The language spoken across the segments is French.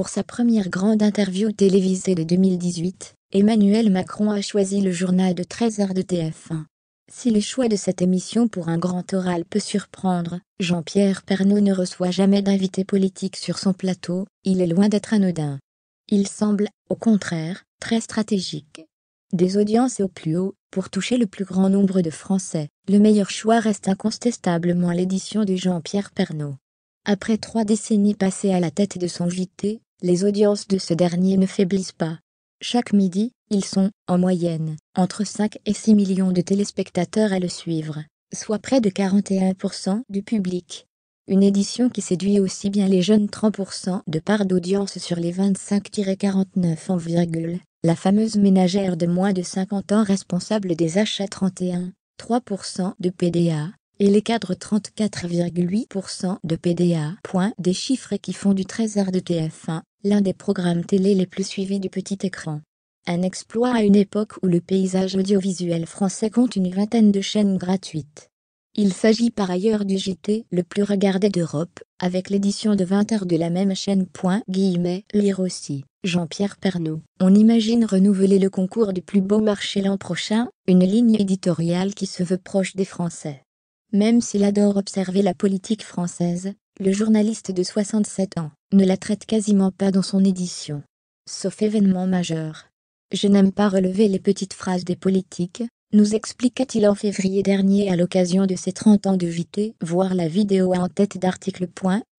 Pour sa première grande interview télévisée de 2018, Emmanuel Macron a choisi le journal de 13h de TF1. Si le choix de cette émission pour un grand oral peut surprendre, Jean-Pierre Pernaut ne reçoit jamais d'invités politiques sur son plateau, il est loin d'être anodin. Il semble, au contraire, très stratégique. Des audiences au plus haut, pour toucher le plus grand nombre de Français, le meilleur choix reste incontestablement l'édition de Jean-Pierre Pernaut. Après 3 décennies passées à la tête de son JT, les audiences de ce dernier ne faiblissent pas. Chaque midi, ils sont, en moyenne, entre 5 et 6 millions de téléspectateurs à le suivre, soit près de 41% du public. Une édition qui séduit aussi bien les jeunes 30% de part d'audience sur les 25-49 ans, la fameuse ménagère de moins de 50 ans responsable des achats 31,3% de PDA, et les cadres 34,8% de PDA. Des chiffres qui font du 13h de TF1 l'un des programmes télé les plus suivis du petit écran. Un exploit à une époque où le paysage audiovisuel français compte une vingtaine de chaînes gratuites. Il s'agit par ailleurs du JT le plus regardé d'Europe, avec l'édition de 20h de la même chaîne. Lire aussi, Jean-Pierre Pernaut. On imagine renouveler le concours du plus beau marché l'an prochain, une ligne éditoriale qui se veut proche des Français. Même s'il adore observer la politique française, le journaliste de 67 ans ne la traite quasiment pas dans son édition. Sauf événement majeur. Je n'aime pas relever les petites phrases des politiques, nous expliqua-t-il en février dernier à l'occasion de ses 30 ans de JT. Voir la vidéo en tête d'article.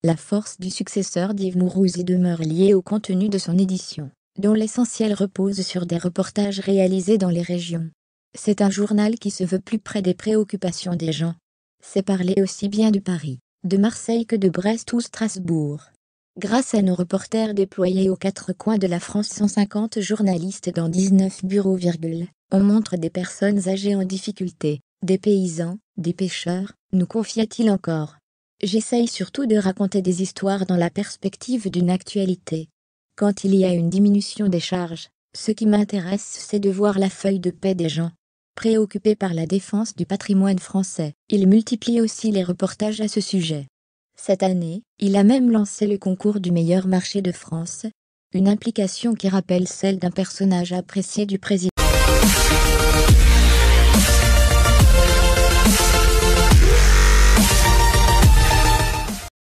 La force du successeur d'Yves Mourouzi demeure liée au contenu de son édition, dont l'essentiel repose sur des reportages réalisés dans les régions. C'est un journal qui se veut plus près des préoccupations des gens. C'est parler aussi bien de Paris, de Marseille que de Brest ou Strasbourg. Grâce à nos reporters déployés aux 4 coins de la France, 150 journalistes dans 19 bureaux, on montre des personnes âgées en difficulté, des paysans, des pêcheurs, nous confia-t-il encore. J'essaye surtout de raconter des histoires dans la perspective d'une actualité. Quand il y a une diminution des charges, ce qui m'intéresse, c'est de voir la feuille de paie des gens. Préoccupé par la défense du patrimoine français, il multiplie aussi les reportages à ce sujet. Cette année, il a même lancé le concours du meilleur marché de France, une implication qui rappelle celle d'un personnage apprécié du président.